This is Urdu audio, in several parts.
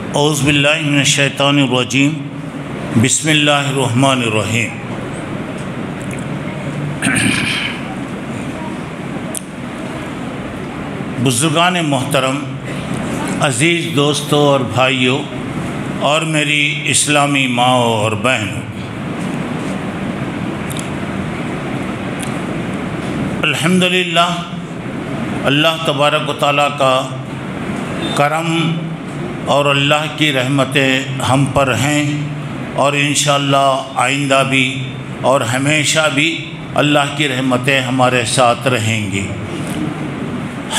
اعوذ باللہ من الشیطان الرجیم بسم اللہ الرحمن الرحیم۔ بزرگان محترم، عزیز دوستوں اور بھائیوں اور میری اسلامی ماؤں اور بہنوں، الحمدللہ اللہ تبارک و تعالیٰ کا کرم اور اللہ کی رحمتیں ہم پر ہیں، اور انشاءاللہ آئندہ بھی اور ہمیشہ بھی اللہ کی رحمتیں ہمارے ساتھ رہیں گی۔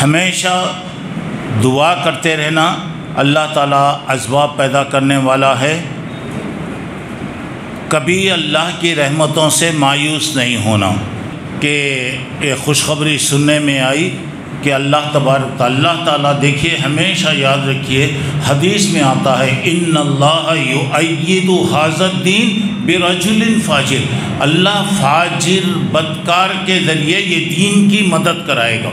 ہمیشہ دعا کرتے رہنا، اللہ تعالیٰ اسباب پیدا کرنے والا ہے۔ کبھی اللہ کی رحمتوں سے مایوس نہیں ہونا۔ کہ ایک خوشخبری سننے میں آئی کہ اللہ تعالیٰ دیکھیے، ہمیشہ یاد رکھیے، حدیث میں آتا ہے ان اللہ یؤید ھذا الدین برجل فاجر، اللہ فاجر بدکار کے ذریعے یہ دین کی مدد کرائے گا۔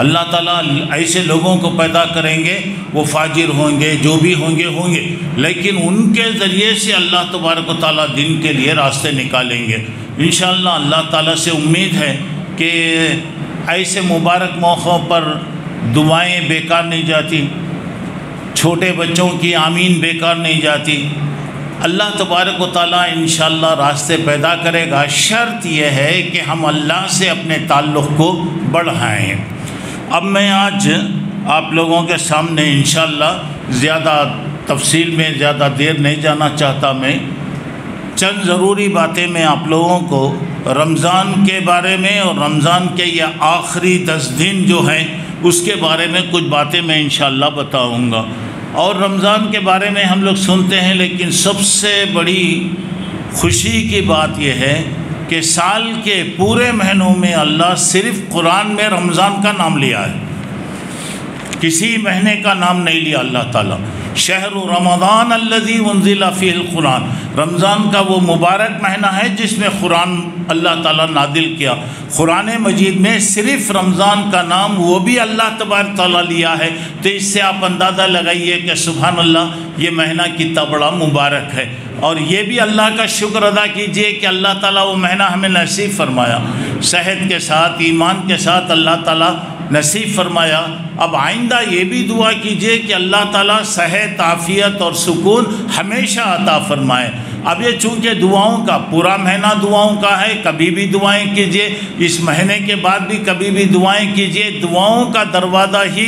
اللہ تعالیٰ ایسے لوگوں کو پیدا کریں گے، وہ فاجر ہوں گے، جو بھی ہوں گے، لیکن ان کے ذریعے سے اللہ تبارک و تعالیٰ دین کے لیے راستے نکالیں گے۔ انشاءاللہ اللہ تعالیٰ سے امید ہے کہ ایسے مبارک موقعوں پر دعائیں بیکار نہیں جاتی، چھوٹے بچوں کی آمین بیکار نہیں جاتی۔ اللہ تبارک و تعالیٰ انشاءاللہ راستے پیدا کرے گا۔ شرط یہ ہے کہ ہم اللہ سے اپنے تعلق کو بڑھائیں۔ اب میں آج آپ لوگوں کے سامنے انشاءاللہ زیادہ تفصیل میں زیادہ دیر نہیں جانا چاہتا۔ میں چند ضروری باتیں میں آپ لوگوں کو رمضان کے بارے میں اور رمضان کے یہ آخری 10 دن جو ہیں اس کے بارے میں کچھ باتیں میں انشاءاللہ بتاؤں گا۔ اور رمضان کے بارے میں ہم لوگ سنتے ہیں، لیکن سب سے بڑی خوشی کی بات یہ ہے کہ سال کے پورے مہینوں میں اللہ صرف قرآن میں رمضان کا نام لیا ہے، کسی مہینے کا نام نہیں لیا اللہ تعالیٰ۔ شہر رمضان الذی انزل فیہ القرآن، رمضان کا وہ مبارک مہینہ ہے جس میں قرآن اللہ تعالیٰ نازل کیا۔ قرآن مجید میں صرف رمضان کا نام وہ بھی اللہ تبارک تعالیٰ لیا ہے، تو اس سے آپ اندازہ لگائیے کہ سبحان اللہ یہ مہینہ کتنا بڑا مبارک ہے۔ اور یہ بھی اللہ کا شکر ادا کیجئے کہ اللہ تعالیٰ وہ مہینہ ہمیں نصیب فرمایا، صحت کے ساتھ ایمان کے ساتھ اللہ تعالیٰ نصیب فرمایا۔ اب آئندہ یہ بھی دعا کیجئے کہ اللہ تعالیٰ صحت، عافیت اور سکون ہمیشہ عطا فرمائے۔ اب یہ چونکہ دعاؤں کا پورا مہینہ دعاؤں کا ہے، کبھی بھی دعائیں کیجئے، اس مہینے کے بعد بھی کبھی بھی دعائیں کیجئے، دعاؤں کا دروازہ ہی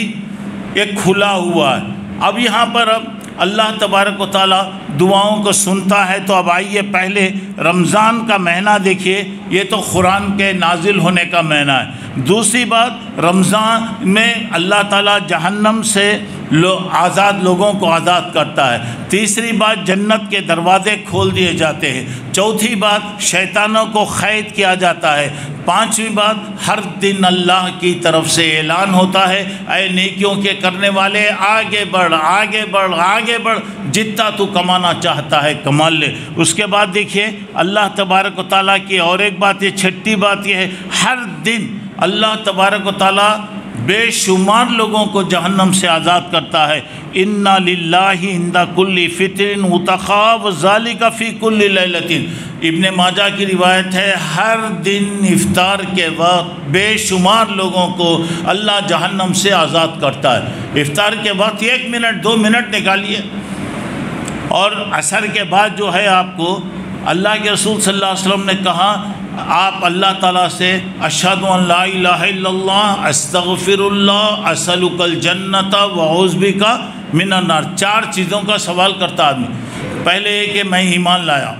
ایک کھلا ہوا ہے۔ اب یہاں پر اللہ تبارک و تعالیٰ دعاؤں کو سنتا ہے، تو اب آئیے پہلے رمضان کا مہینہ دیکھیے، یہ تو قرآن کے نازل ہونے کا مہینہ ہے۔ دوسری بات، رمضان میں اللہ تعالیٰ جہنم سے آزاد لوگوں کو آزاد کرتا ہے۔ تیسری بات، جنت کے دروازے کھول دیے جاتے ہیں۔ چوتھی بات، شیطانوں کو قید کیا جاتا ہے۔ پانچویں بات، ہر دن اللہ کی طرف سے اعلان ہوتا ہے، اے نیکیوں کے کرنے والے آگے بڑھ، آگے بڑھ، آگے بڑھ، جتنا تو کمانا چاہتا ہے کما لے۔ اس کے بعد دیکھیے اللہ تبارک و تعالیٰ کی اور ایک بات، یہ چھٹی بات یہ ہے، ہر دن اللہ تبارک و تعالیٰ بے شمار لوگوں کو جہنم سے آزاد کرتا ہے۔ اِنَّ لِلَّهِ عِنْدَ كُلِّ فِطْرٍ عُتَقَاءَ وَذَلِكَ فِي كُلِّ لَيْلَةٍ، ابن ماجہ کی روایت ہے، ہر دن افطار کے وقت بے شمار لوگوں کو اللہ جہنم سے آزاد کرتا ہے۔ افطار کے وقت 1 منٹ 2 منٹ نکالیے، اور عصر کے بعد جو ہے آپ کو اللہ کے رسول صلی اللہ علیہ وسلم نے کہا، آپ اللہ تعالیٰ سے اشہد ان لا الہ الا اللہ، استغفر اللہ، اسألک الجنۃ واعوذ بک من النار، 4 چیزوں کا سوال کرتا آدمی۔ پہلے یہ کہ میں ایمان لایا،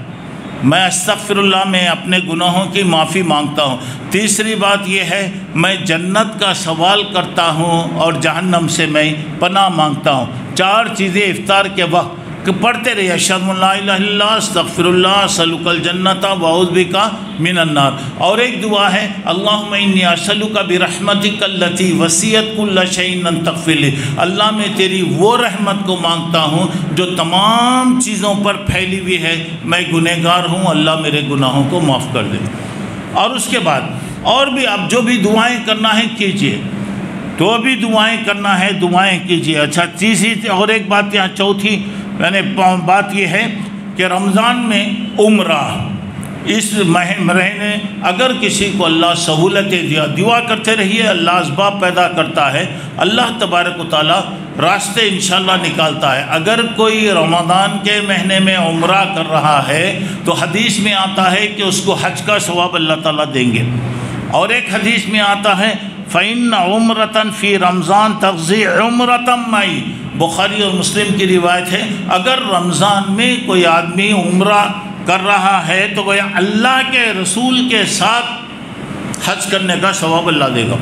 میں استغفر اللہ، میں اپنے گناہوں کی معافی مانگتا ہوں۔ تیسری بات یہ ہے میں جنت کا سوال کرتا ہوں اور جہنم سے میں پناہ مانگتا ہوں۔ 4 چیزیں افطار کے وقت پڑھتے رہیے، اشہد ان لا الہ الا اللہ، استغفر اللہ، اسألک الجنۃ واعوذ بک من النار۔ اور ایک دعا ہے، اللہم انی اسألک برحمتک التی وسعت کل شیء ان تغفر لی، اللہ میں تیری وہ رحمت کو مانگتا ہوں جو تمام چیزوں پر پھیلی ہوئی ہے، میں گنہگار ہوں، اللہ میرے گناہوں کو معاف کر دے۔ اور اس کے بعد اور بھی آپ جو بھی دعائیں کرنا ہے کیجئے، تو بھی دعائیں کرنا ہے دعائیں کیجئے۔ اچھا، تیسری اور ایک بات یہاں چوتھی یعنی بات یہ ہے کہ رمضان میں عمرہ اس مہینے اگر کسی کو اللہ سہولتیں دیا، دعا کرتے رہیے، اللہ اسباب پیدا کرتا ہے، اللہ تبارک و تعالیٰ راستے انشاءاللہ نکالتا ہے۔ اگر کوئی رمضان کے مہینے میں عمرہ کر رہا ہے تو حدیث میں آتا ہے کہ اس کو حج کا ثواب اللہ تعالیٰ دیں گے، اور ایک حدیث میں آتا ہے فَإِنَّ عُمْرَةً فِي رمضان تَغْزِي عُمْرَةً مَعِي، بخاری اور مسلم کی روایت ہے، اگر رمضان میں کوئی آدمی عمرہ کر رہا ہے تو وہ اللہ کے رسول کے ساتھ حج کرنے کا ثواب اللہ دے گا،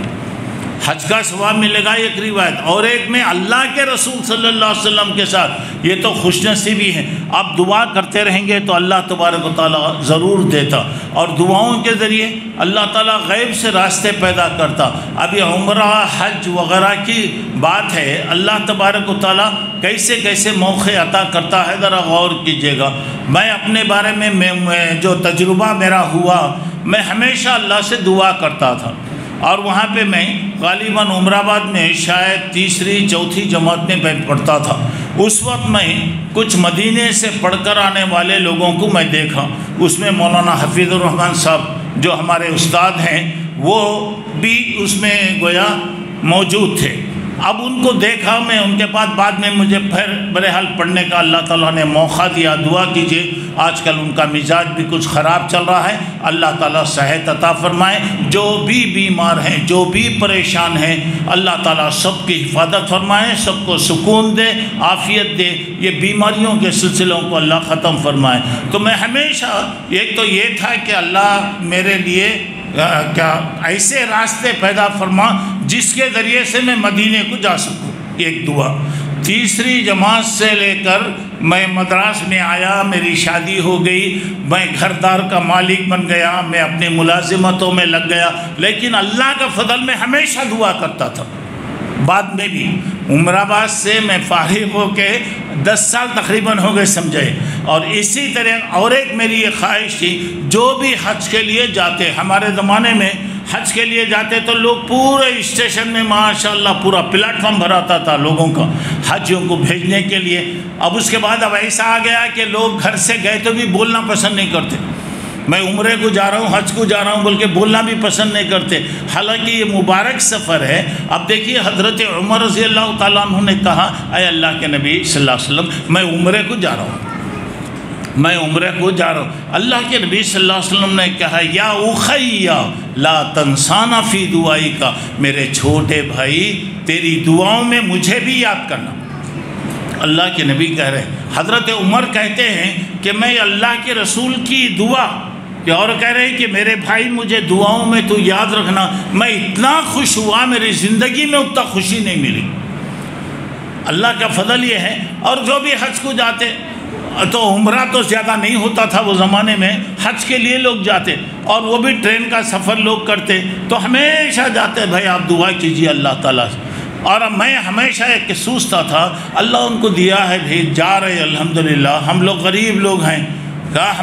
حج کا ثواب ملے گا، ایک روایت، اور ایک میں اللہ کے رسول صلی اللہ علیہ وسلم کے ساتھ۔ یہ تو خوش نصیبی ہے، آپ دعا کرتے رہیں گے تو اللہ تبارک و تعالیٰ ضرور دیتا، اور دعاؤں کے ذریعے اللہ تعالیٰ غیب سے راستے پیدا کرتا۔ اب یہ عمرہ حج وغیرہ کی بات ہے، اللہ تبارک و تعالیٰ کیسے کیسے موقع عطا کرتا ہے، ذرا غور کیجیے گا۔ میں اپنے بارے میں جو تجربہ میرا ہوا، میں ہمیشہ اللہ سے دعا کرتا تھا، اور وہاں پہ میں غالباً عمر آباد میں شاید تیسری چوتھی جماعت میں پڑھتا تھا۔ اس وقت میں کچھ مدینے سے پڑھ کر آنے والے لوگوں کو میں دیکھا، اس میں مولانا حفیظ الرحمن صاحب جو ہمارے استاد ہیں وہ بھی اس میں گویا موجود تھے۔ اب ان کو دیکھا میں، ان کے بعد میں مجھے پھر بہرحال پڑھنے کا اللہ تعالیٰ نے موقع دیا۔ دعا کیجیے، آج کل ان کا مزاج بھی کچھ خراب چل رہا ہے، اللہ تعالیٰ صحت عطا فرمائے۔ جو بھی بیمار ہیں، جو بھی پریشان ہیں، اللہ تعالیٰ سب کی حفاظت فرمائے، سب کو سکون دے، عافیت دے، یہ بیماریوں کے سلسلوں کو اللہ ختم فرمائے۔ تو میں ہمیشہ، ایک تو یہ تھا کہ اللہ میرے لیے کیا ایسے راستے پیدا فرما جس کے ذریعے سے میں مدینے کو جا سکوں، ایک دعا۔ تیسری جماعت سے لے کر میں مدراس میں آیا، میری شادی ہو گئی، میں گھر دار کا مالک بن گیا، میں اپنی ملازمتوں میں لگ گیا، لیکن اللہ کا فضل میں ہمیشہ دعا کرتا تھا۔ بعد میں بھی عمر آباد سے میں فارغ ہو کے 10 سال تقریباً ہو گئے سمجھے، اور اسی طرح اور ایک میری یہ خواہش تھی، جو بھی حج کے لیے جاتے، ہمارے زمانے میں حج کے لیے جاتے تو لوگ پورے اسٹیشن میں ماشاءاللہ پورا پلیٹ فارم بھراتا تھا لوگوں کا حجیوں کو بھیجنے کے لیے۔ اب اس کے بعد اب ایسا آ گیا کہ لوگ گھر سے گئے تو بھی بولنا پسند نہیں کرتے، میں عمرے کو جا رہا ہوں، حج کو جا رہا ہوں بول کے بولنا بھی پسند نہیں کرتے، حالانکہ یہ مبارک سفر ہے۔ اب دیکھیے حضرت عمر رضی اللہ تعالیٰ عنہ نے کہا، اے اللہ کے نبی صلی اللہ علیہ وسلم، میں عمرے کو جا رہا ہوں، میں عمرے کو جا رہا ہوں۔ اللہ کے نبی صلی اللہ علیہ وسلم نے کہا، یا اخی لا تنسانا فی دعائک، میرے چھوٹے بھائی تیری دعاؤں میں مجھے بھی یاد کرنا۔ اللہ کے نبی کہہ رہے ہیں، حضرت عمر کہتے ہیں کہ میں اللہ کے رسول کی دعا، اور کہہ رہے ہیں کہ میرے بھائی مجھے دعاؤں میں تو یاد رکھنا، میں اتنا خوش ہوا، میری زندگی میں اتنا خوشی نہیں ملی۔ اللہ کا فضل یہ ہے۔ اور جو بھی حج کو جاتے تو عمرہ تو زیادہ نہیں ہوتا تھا وہ زمانے میں، حج کے لیے لوگ جاتے، اور وہ بھی ٹرین کا سفر لوگ کرتے، تو ہمیشہ جاتے بھائی آپ دعا کیجیے اللہ تعالیٰ سے۔ اور میں ہمیشہ ایک سوچتا تھا اللہ ان کو دیا ہے بھی جا رہے الحمدللہ، ہم لوگ غریب لوگ ہیں، کہا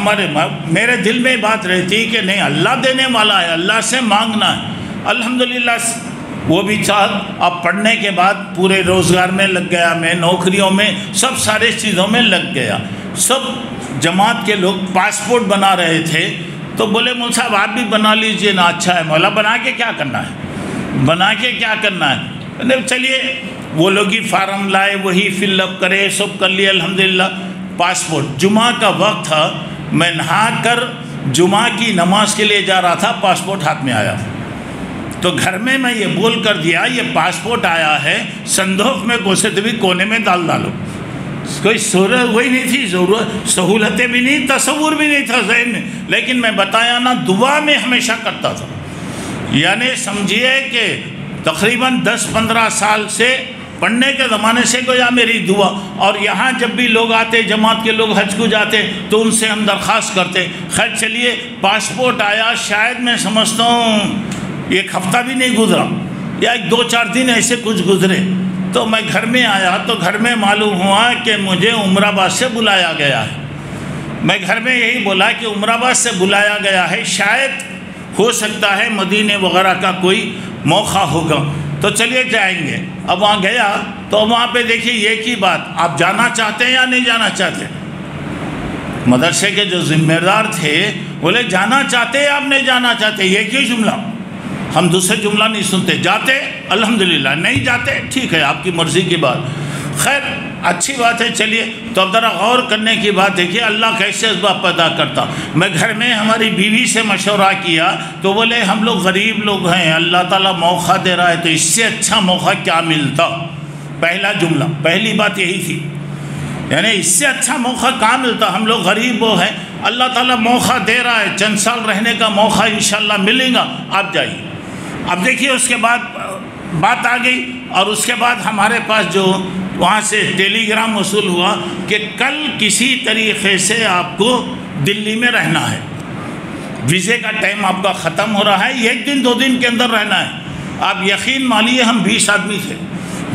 میرے دل میں بات رہتی کہ نہیں اللہ دینے والا ہے، اللہ سے مانگنا ہے الحمدللہ۔ وہ بھی چاہ اب پڑھنے کے بعد پورے روزگار میں لگ گیا، میں نوکریوں میں سب سارے چیزوں میں لگ گیا۔ سب جماعت کے لوگ پاسپورٹ بنا رہے تھے تو بولے مول صاحب آپ بھی بنا لیجئے نا، اچھا ہے مولا، بنا کے کیا کرنا ہے، بنا کے کیا کرنا ہے، چلیے وہ لوگ ہی فارم لائے، وہی فل اپ کرے، سب کر لیے الحمدللہ۔ پاسپورٹ جمعہ کا وقت تھا، میں نہا کر جمعہ کی نماز کے لیے جا رہا تھا، پاسپورٹ ہاتھ میں آیا تو گھر میں یہ بول کر دیا یہ پاسپورٹ آیا ہے، صندوق میں کوسے بھی کونے میں ڈال ڈالو۔ کوئی ضرورت وہی نہیں تھی، ضرورت سہولتیں بھی نہیں، تصور بھی نہیں تھا ذہن میں، لیکن میں بتایا نا دعا میں ہمیشہ کرتا تھا۔ یعنی سمجھیے کہ تقریباً 10-15 سال سے پڑھنے کے زمانے سے گویا میری دعا، اور یہاں جب بھی لوگ آتے، جماعت کے لوگ حج کو جاتے تو ان سے ہم درخواست کرتے۔ خیر چلیے پاسپورٹ آیا، شاید میں سمجھتا ہوں ایک ہفتہ بھی نہیں گزرا یا 2-4 دن ایسے کچھ گزرے تو میں گھر میں آیا تو گھر میں معلوم ہوا کہ مجھے عمر آباد سے بلایا گیا ہے۔ میں گھر میں یہی بولا کہ عمر آباد سے بلایا گیا ہے، شاید ہو سکتا ہے مدینے وغیرہ کا کوئی موقع ہوگا تو چلیے جائیں گے۔ اب وہاں گیا تو وہاں پہ دیکھیے ایک ہی بات، آپ جانا چاہتے ہیں یا نہیں جانا چاہتے؟ مدرسے کے جو ذمہ دار تھے بولے جانا چاہتے آپ نہیں جانا چاہتے، ایک ہی جملہ، ہم دوسرے جملہ نہیں سنتے، جاتے الحمدللہ، نہیں جاتے ٹھیک ہے آپ کی مرضی کی بات، خیر اچھی بات ہے چلیے۔ تو اب ذرا غور کرنے کی بات ہے کہ اللہ کیسے اسباب پیدا کرتا۔ میں گھر میں ہماری بیوی سے مشورہ کیا تو بولے ہم لوگ غریب لوگ ہیں، اللہ تعالیٰ موقع دے رہا ہے تو اس سے اچھا موقع کیا ملتا، پہلا جملہ، پہلی بات یہی تھی، یعنی اس سے اچھا موقع کہاں ملتا، ہم لوگ غریب وہ ہیں، اللہ تعالیٰ موقع دے رہا ہے، چند سال رہنے کا موقع انشاءاللہ ملے گا، آپ جائیے۔ اب دیکھیے اس کے بعد بات آ گئی، اور اس کے بعد ہمارے پاس جو وہاں سے ٹیلی گرام وصول ہوا کہ کل کسی طریقے سے آپ کو دلی میں رہنا ہے، ویزے کا ٹائم آپ کا ختم ہو رہا ہے، 1 دن 2 دن کے اندر رہنا ہے۔ آپ یقین مانیے ہم 20 آدمی تھے،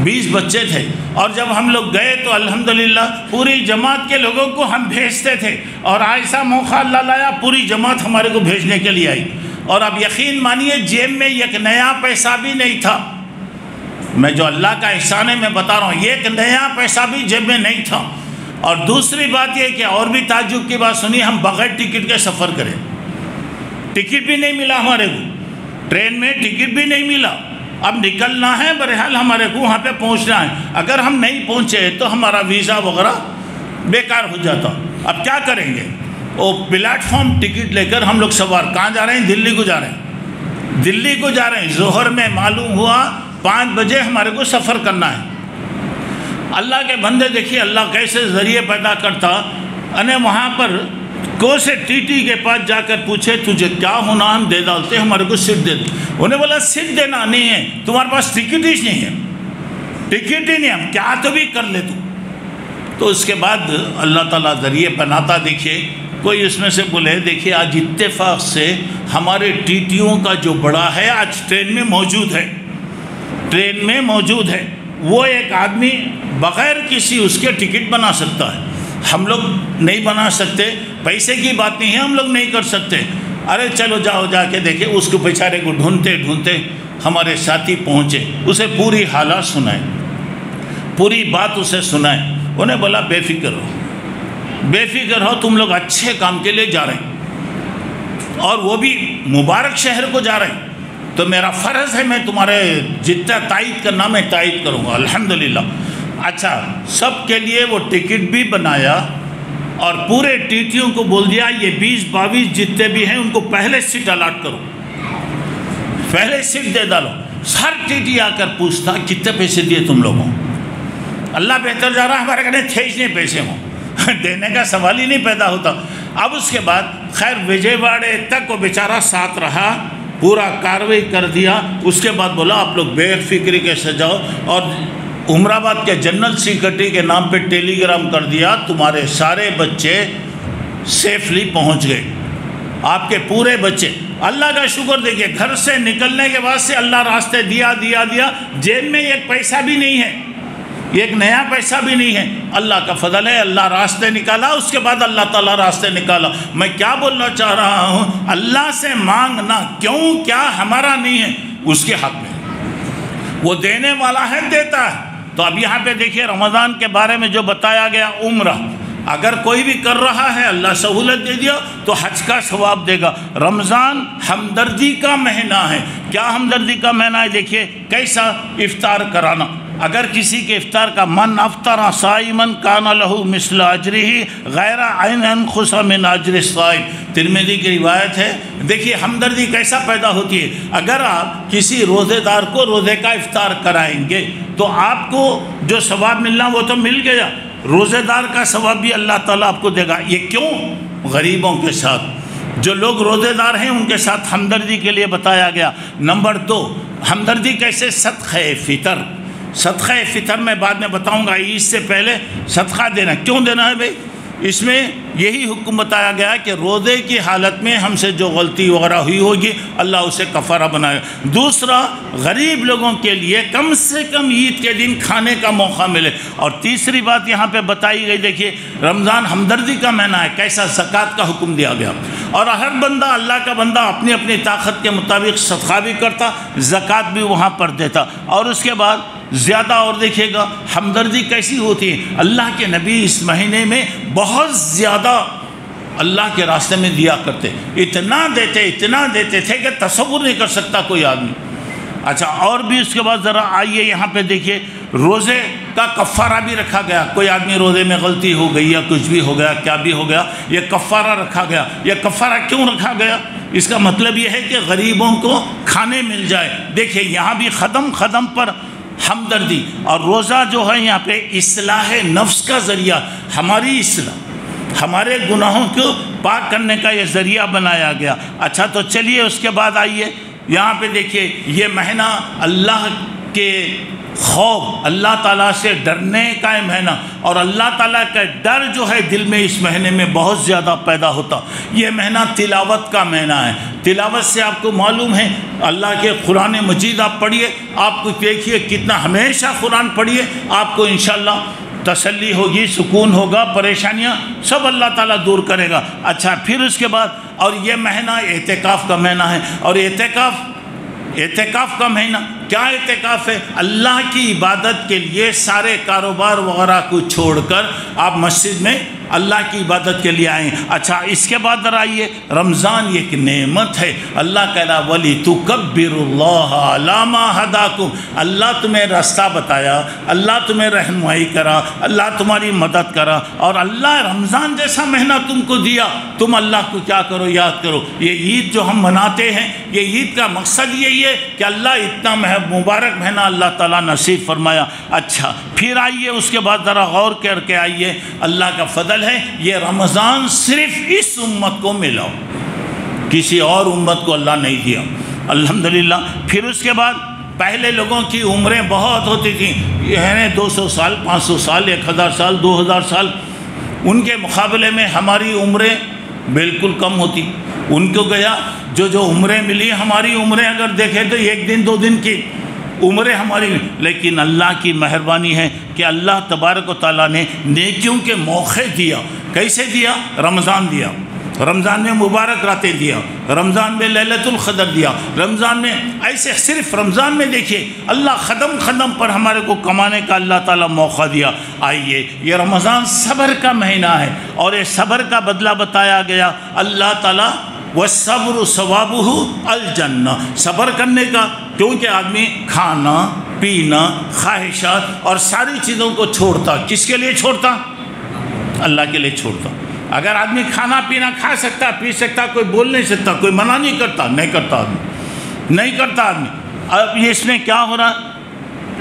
20 بچے تھے، اور جب ہم لوگ گئے تو الحمدللہ پوری جماعت کے لوگوں کو ہم بھیجتے تھے، اور ایسا موقع اللہ لایا پوری جماعت ہمارے کو بھیجنے کے لیے آئی، اور اب یقین مانیے جیب میں 1 نیا پیسہ بھی نہیں تھا، میں جو اللہ کا احسان ہے میں بتا رہا ہوں، 1 نیا پیسہ بھی جیب میں نہیں تھا۔ اور دوسری بات یہ کہ اور بھی تعجب کی بات سنی، ہم بغیر ٹکٹ کے سفر کریں، ٹکٹ بھی نہیں ملا ہمارے کو، ٹرین میں ٹکٹ بھی نہیں ملا، اب نکلنا ہے، بہرحال ہمارے کو وہاں پہ پہنچنا ہے، اگر ہم نہیں پہنچے تو ہمارا ویزا وغیرہ بیکار ہو جاتا، اب کیا کریں گے؟ وہ پلیٹ فارم ٹکٹ لے کر ہم لوگ سوار کہاں جا رہے ہیں؟ دلی کو جا رہے ہیں، دلی کو جا رہے ہیں۔ ظہر میں معلوم ہوا 5 بجے ہمارے کو سفر کرنا ہے۔ اللہ کے بندے دیکھیے اللہ کیسے ذریعے پیدا کرتا، انہیں وہاں پر کو سے ٹی ٹی کے پاس جا کر پوچھے تجھے کیا ہونا، ہم دے ڈالتے، ہمارے کو سیٹ دے دے۔ انہیں بولا سیٹ دینا نہیں ہے، تمہارے پاس ٹکٹ ہی نہیں ہے، ٹکٹ ہی نہیں، ہم کیا تو بھی کر لے تو اس کے بعد اللہ تعالیٰ ذریعے بناتا۔ دیکھیے کوئی اس میں سے بولے دیکھیے آج اتفاق سے ہمارے ٹی ٹیوں کا جو بڑا ہے آج ٹرین میں موجود ہے، ٹرین میں موجود ہے، وہ ایک آدمی بغیر کسی اس کے ٹکٹ بنا سکتا ہے، ہم لوگ نہیں بنا سکتے، پیسے کی بات نہیں ہے، ہم لوگ نہیں کر سکتے۔ ارے چلو جاؤ، جا کے دیکھیں، اس کو بیچارے کو ڈھونڈتے ڈھونڈتے ہمارے ساتھی پہنچے، اسے پوری حالات سنائے، پوری بات اسے سنائے، انہیں بولا بے فکر ہو، بے فکر ہو، تم لوگ اچھے کام کے لیے جا رہے ہیں، اور وہ بھی مبارک شہر کو جا رہے ہیں، تو میرا فرض ہے میں تمہارے جتنا تائید کرنا میں تائید کروں گا، الحمدللہ۔ اچھا، سب کے لیے وہ ٹکٹ بھی بنایا، اور پورے ٹی ٹیوں کو بول دیا یہ 20-22 جتنے بھی ہیں ان کو پہلے سیٹ الاٹ کرو، پہلے سیٹ دے ڈالو۔ ہر ٹی ٹی آ کر پوچھتا کتنے پیسے دیے تم لوگوں؟ اللہ بہتر جا رہا، ہمارے کہنے تھے ہی نہیں پیسے ہوں، دینے کا سوال ہی نہیں پیدا ہوتا۔ اب اس کے بعد خیر وجے واڑے تک وہ بیچارہ ساتھ رہا، پورا کاروائی کر دیا، اس کے بعد بولا آپ لوگ بے فکری کے سجاؤ، اور عمرآباد کے جنرل سیکرٹری کے نام پہ ٹیلی گرام کر دیا، تمہارے سارے بچے سیفلی پہنچ گئے، آپ کے پورے بچے۔ اللہ کا شکر دیکھیے، گھر سے نکلنے کے بعد سے اللہ راستے دیا، جیب میں 1 پیسہ بھی نہیں ہے، 1 نیا پیسہ بھی نہیں ہے، اللہ کا فضل ہے، اللہ راستے نکالا، اس کے بعد اللہ تعالیٰ راستے نکالا۔ میں کیا بولنا چاہ رہا ہوں، اللہ سے مانگنا کیوں، کیا ہمارا نہیں ہے، اس کے حق میں، وہ دینے والا ہے، دیتا ہے۔ تو اب یہاں پہ دیکھیے رمضان کے بارے میں جو بتایا گیا، عمرہ اگر کوئی بھی کر رہا ہے اللہ سہولت دے دیا تو حج کا ثواب دے گا۔ رمضان ہمدردی کا مہینہ ہے، کیا ہمدردی کا مہینہ ہے؟ دیکھیے کیسا افطار کرانا، اگر کسی کے افطار کا من افطر صائمن کان لہ مثل اجرہ غیر عین انقص من اجر الصائم، ترمذی کی روایت ہے۔ دیکھیے ہمدردی کیسا پیدا ہوتی ہے، اگر آپ کسی روزے دار کو روزے کا افطار کرائیں گے تو آپ کو جو ثواب ملنا وہ تو مل گیا، روزے دار کا ثواب بھی اللہ تعالیٰ آپ کو دے گا۔ یہ کیوں؟ غریبوں کے ساتھ، جو لوگ روزے دار ہیں ان کے ساتھ ہمدردی کے لیے بتایا گیا۔ نمبر 2، ہمدردی کیسے؟ صدقہ فطر، صدقہ فطر میں بعد میں بتاؤں گا، عید سے پہلے صدقہ دینا کیوں دینا ہے بھائی؟ اس میں یہی حکم بتایا گیا کہ روزے کی حالت میں ہم سے جو غلطی وغیرہ ہوئی ہوگی اللہ اسے کفارہ بنائے۔ دوسرا، غریب لوگوں کے لیے کم سے کم عید کے دن کھانے کا موقع ملے۔ اور تیسری بات یہاں پہ بتائی گئی، دیکھیے رمضان ہمدردی کا مہینہ ہے، کیسا زکوٰۃ کا حکم دیا گیا، اور ہر بندہ اللہ کا بندہ اپنی اپنی طاقت کے مطابق صدقہ بھی کرتا، زکوٰۃ بھی وہاں پر دیتا۔ اور اس کے بعد زیادہ اور دیکھیے گا ہمدردی کیسی ہوتی ہے. اللہ کے نبی اس مہینے میں بہت زیادہ اللہ کے راستے میں دیا کرتے، اتنا دیتے تھے کہ تصور نہیں کر سکتا کوئی آدمی. اچھا، اور بھی اس کے بعد ذرا آئیے یہاں پہ دیکھیے، روزے کا کفارہ بھی رکھا گیا. کوئی آدمی روزے میں غلطی ہو گئی یا کچھ بھی ہو گیا، کیا بھی ہو گیا، یہ کفارہ رکھا گیا. یہ کفارہ کیوں رکھا گیا؟ اس کا مطلب یہ ہے کہ غریبوں کو کھانے مل جائے. دیکھیے یہاں بھی قدم پر ہمدردی، اور روزہ جو ہے یہاں پہ اصلاح نفس کا ذریعہ، ہماری اصلاح، ہمارے گناہوں کو پاک کرنے کا یہ ذریعہ بنایا گیا. اچھا تو چلیے اس کے بعد آئیے یہاں پہ دیکھیے، یہ مہینہ اللہ کے خوف، اللہ تعالیٰ سے ڈرنے کا مہینہ، اور اللہ تعالیٰ کا ڈر جو ہے دل میں اس مہینے میں بہت زیادہ پیدا ہوتا. یہ مہینہ تلاوت کا مہینہ ہے. تلاوت سے آپ کو معلوم ہے، اللہ کے قرآن مجید آپ پڑھیے، آپ کو دیکھیے کتنا، ہمیشہ قرآن پڑھیے، آپ کو انشاءاللہ تسلی ہوگی، سکون ہوگا، پریشانیاں سب اللہ تعالیٰ دور کرے گا. اچھا پھر اس کے بعد، اور یہ مہینہ اعتکاف کا مہینہ ہے. اور اعتکاف کا مہینہ کیا اعتکاف ہے؟ اللہ کی عبادت کے لیے سارے کاروبار وغیرہ کو چھوڑ کر آپ مسجد میں اللہ کی عبادت کے لیے آئیں. اچھا اس کے بعد آئیے، رمضان ایک نعمت ہے. اللہ کہنا وَلِتُكَبِّرُوا اللَّهَ عَلَىٰ مَا هَدَاكُمْ، اللہ تمہیں راستہ بتایا، اللہ تمہیں رہنمائی کرا، اللہ تمہاری مدد کرا، اور اللہ رمضان جیسا مہینہ تم کو دیا، تم اللہ کو کیا کرو، یاد کرو. یہ عید جو ہم مناتے ہیں، یہ عید کا مقصد یہی ہے کہ اللہ اتنا مبارک مہینہ اللہ تعالیٰ نصیب فرمایا. اچھا پھر آئیے اس کے بعد ذرا غور کر کے آئیے، اللہ کا فضل ہے یہ رمضان صرف اس امت کو ملا، کسی اور امت کو اللہ نہیں دیا، الحمدللہ. پھر اس کے بعد پہلے لوگوں کی عمریں بہت ہوتی تھیں، یعنی 200 سال 500 سال 1000 سال 2000 سال، ان کے مقابلے میں ہماری عمریں بالکل کم ہوتی. ان کو گیا جو عمریں ملی، ہماری عمریں اگر دیکھیں تو 1 دن 2 دن کی عمریں ہماری، لیکن اللہ کی مہربانی ہے کہ اللہ تبارک و تعالیٰ نے نیکیوں کے موقع دیا. کیسے دیا؟ رمضان دیا، رمضان میں مبارک راتیں دیا، رمضان میں لیلۃ القدر دیا، رمضان میں ایسے صرف رمضان میں دیکھیے اللہ قدم پر ہمارے کو کمانے کا اللہ تعالیٰ موقع دیا. آئیے یہ رمضان صبر کا مہینہ ہے، اور یہ صبر کا بدلہ بتایا گیا. اللہ تعالیٰ وَالصَّبْرُ ثَوَابُهُ الْجَنَّةُ، صبر کرنے کا، کیونکہ آدمی کھانا پینا خواہشات اور ساری چیزوں کو چھوڑتا. کس کے لیے چھوڑتا؟ اللہ کے لیے چھوڑتا. اگر آدمی کھانا پینا کھا سکتا، پی سکتا، کوئی بول نہیں سکتا، کوئی منع نہیں کرتا، نہیں کرتا آدمی. اب یہ اس میں کیا ہو رہا؟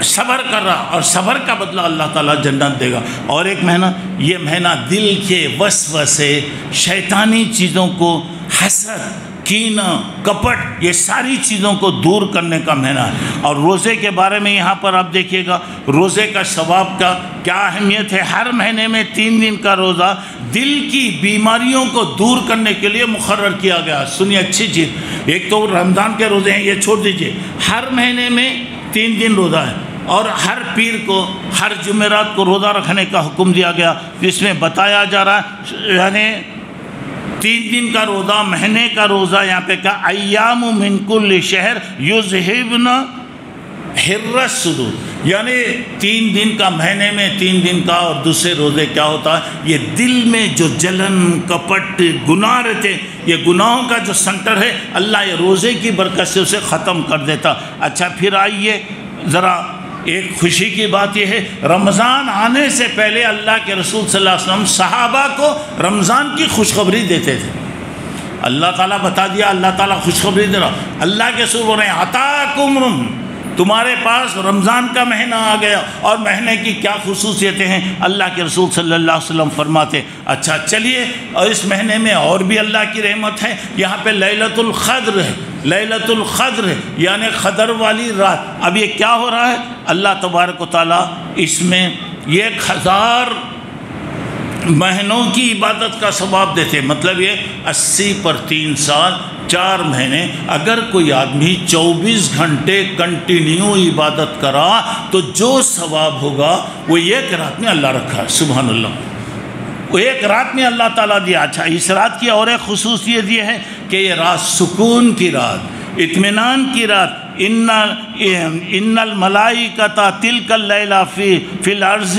صبر کر رہا، اور صبر کا بدلہ اللہ تعالیٰ جنت دے گا. اور ایک مہینہ، یہ مہینہ دل کے وسوسے، شیطانی چیزوں کو، حسد، کینہ، کپٹ، یہ ساری چیزوں کو دور کرنے کا مہینہ ہے. اور روزے کے بارے میں یہاں پر آپ دیکھیے گا، روزے کا ثواب کا کیا اہمیت ہے. ہر مہینے میں 3 دن کا روزہ دل کی بیماریوں کو دور کرنے کے لیے مقرر کیا گیا. سنیے اچھی چیز، ایک تو رمضان کے روزے ہیں، یہ چھوڑ دیجئے، ہر مہینے میں 3 دن روزہ ہے، اور ہر پیر کو، ہر جمعرات کو روزہ رکھنے کا حکم دیا گیا، جس میں بتایا جا رہا ہے، یعنی 3 دن کا روزہ، مہینے کا روزہ. یہاں پہ کہا ایام من کل شہر یذہبن حر الصدور، یعنی 3 دن کا، مہینے میں 3 دن کا. اور دوسرے روزے کیا ہوتا ہے؟ یہ دل میں جو جلن، کپٹ، گناہ رہتے، یہ گناہوں کا جو سنٹر ہے، اللہ یہ روزے کی برکت سے اسے ختم کر دیتا. اچھا پھر آئیے ذرا، ایک خوشی کی بات یہ ہے، رمضان آنے سے پہلے اللہ کے رسول صلی اللہ علیہ وسلم صحابہ کو رمضان کی خوشخبری دیتے تھے. اللہ تعالیٰ بتا دیا، اللہ تعالیٰ خوشخبری دے رہا. اللہ کے رسول بول رہے ہیں عطاکم تمہارے پاس رمضان کا مہینہ آ گیا. اور مہینے کی کیا خصوصیتیں ہیں؟ اللہ کے رسول صلی اللہ علیہ وسلم فرماتے. اچھا چلیے، اور اس مہینے میں اور بھی اللہ کی رحمت ہے. یہاں پہ لیلۃ القدر ہے، لیلۃ القدر یعنی قدر والی رات. اب یہ کیا ہو رہا ہے؟ اللہ تبارک و تعالیٰ اس میں 1000 مہینوں کی عبادت کا ثواب دیتے. مطلب یہ 80 پر 3 سال 4 مہینے، اگر کوئی آدمی 24 گھنٹے کنٹینیو عبادت کرا تو جو ثواب ہوگا وہ 1 رات میں اللہ رکھا ہے. سبحان اللہ، وہ 1 رات میں اللہ تعالیٰ دیا. اچھا اس رات کی اور ایک خصوصیت یہ ہے کہ یہ رات سکون کی رات، اطمینان کی رات، ان الملائکۃ تلک اللیلہ فی الارض